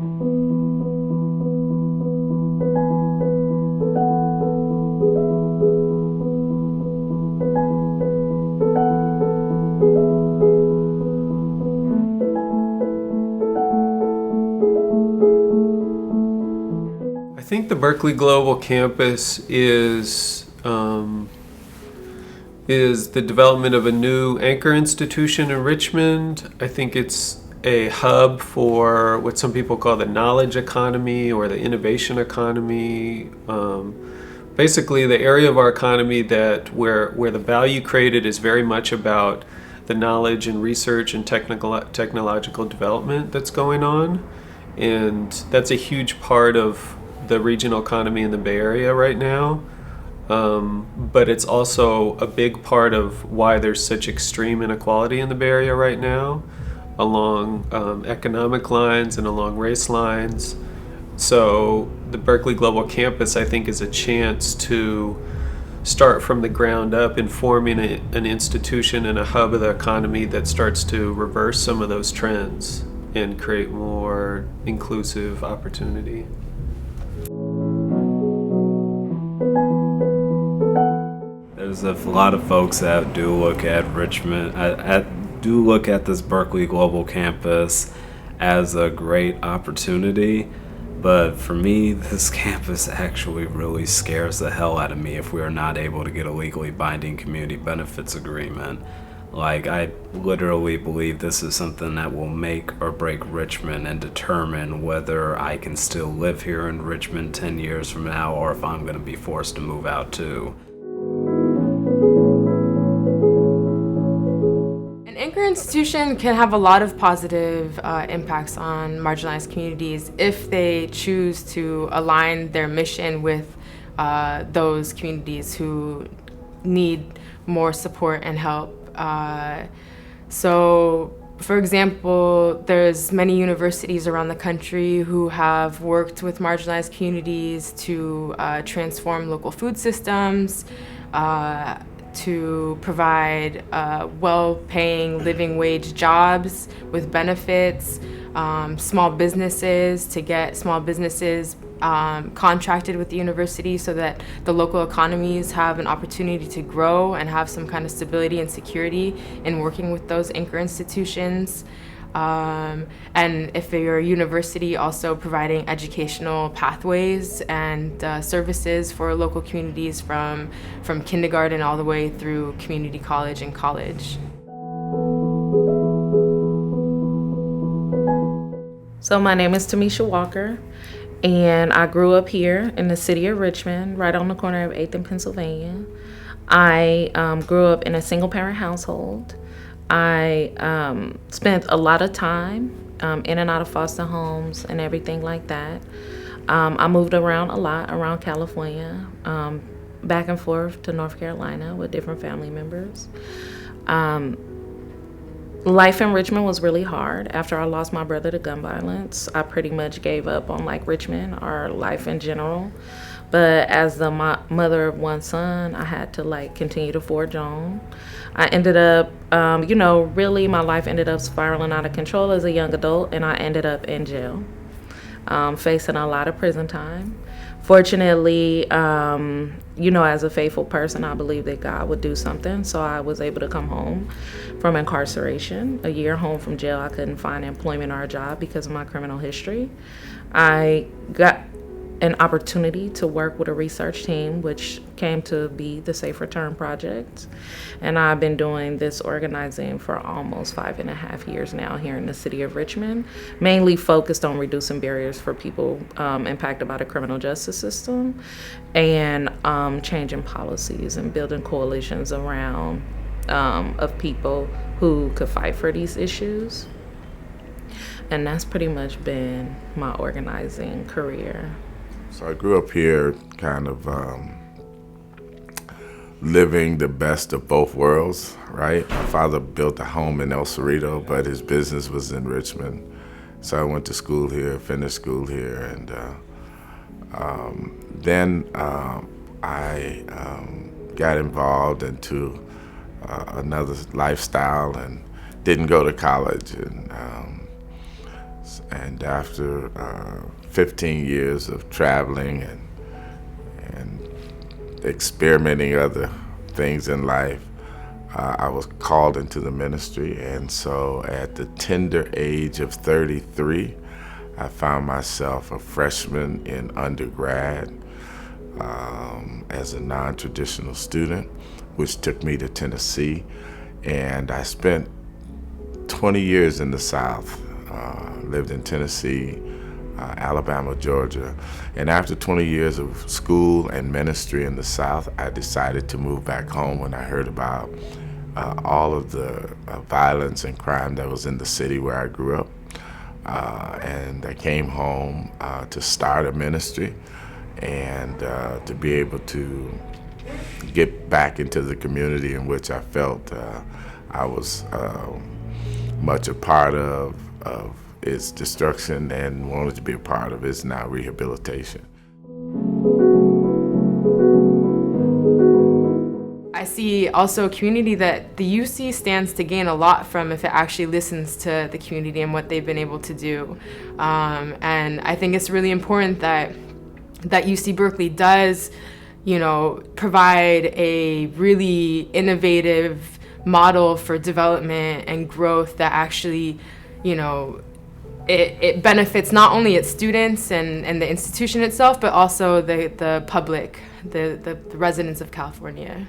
I think the Berkeley Global Campus is the development of a new anchor institution in Richmond. I think it's a hub for what some people call the knowledge economy or the innovation economy. Basically, the area of our economy that where the value created is very much about the knowledge and research and technological development that's going on, and that's a huge part of the regional economy in the Bay Area right now. But it's also a big part of why there's such extreme inequality in the Bay Area right now, along economic lines and along race lines. So the Berkeley Global Campus, I think, is a chance to start from the ground up in forming an institution and a hub of the economy that starts to reverse some of those trends and create more inclusive opportunity. There's a lot of folks that do look at Richmond, do look at this Berkeley Global Campus as a great opportunity. But for me, this campus actually really scares the hell out of me if we are not able to get a legally binding community benefits agreement. Like, I literally believe this is something that will make or break Richmond and determine whether I can still live here in Richmond 10 years from now or if I'm going to be forced to move out too. An anchor institution can have a lot of positive impacts on marginalized communities if they choose to align their mission with those communities who need more support and help. So, for example, there's many universities around the country who have worked with marginalized communities to transform local food systems, to provide well-paying living wage jobs with benefits, small businesses, to get small businesses contracted with the university so that the local economies have an opportunity to grow and have some kind of stability and security in working with those anchor institutions. And if you're a university, also providing educational pathways and services for local communities from kindergarten all the way through community college and college. So my name is Tamisha Walker, and I grew up here in the city of Richmond, right on the corner of 8th and Pennsylvania. I grew up in a single-parent household. I spent a lot of time in and out of foster homes and everything like that. I moved around a lot around California, back and forth to North Carolina with different family members. Life in Richmond was really hard. After I lost my brother to gun violence, I pretty much gave up on Richmond or life in general. But as the mother of one son, I had to continue to forge on. I ended up, really my life ended up spiraling out of control as a young adult, and I ended up in jail, facing a lot of prison time. Fortunately, as a faithful person, I believed that God would do something, so I was able to come home from incarceration. A year home from jail, I couldn't find employment or a job because of my criminal history. I got an opportunity to work with a research team, which came to be the Safe Return Project. And I've been doing this organizing for almost 5.5 years now here in the city of Richmond, mainly focused on reducing barriers for people impacted by the criminal justice system and changing policies and building coalitions around of people who could fight for these issues. And that's pretty much been my organizing career. So I grew up here kind of living the best of both worlds, right? My father built a home in El Cerrito, but his business was in Richmond. So I went to school here, finished school here, and then I got involved into another lifestyle and didn't go to college. And And after 15 years of traveling and experimenting other things in life, I was called into the ministry. And so at the tender age of 33, I found myself a freshman in undergrad as a non-traditional student, which took me to Tennessee. And I spent 20 years in the South, lived in Tennessee, Alabama, Georgia. And after 20 years of school and ministry in the South, I decided to move back home when I heard about all of the violence and crime that was in the city where I grew up. And I came home to start a ministry and to be able to get back into the community in which I felt I was much a part of its destruction and wanted to be a part of its now rehabilitation. I see also a community that the UC stands to gain a lot from if it actually listens to the community and what they've been able to do. And I think it's really important that UC Berkeley does, provide a really innovative model for development and growth that actually, it benefits not only its students and the institution itself, but also the public, the residents of California.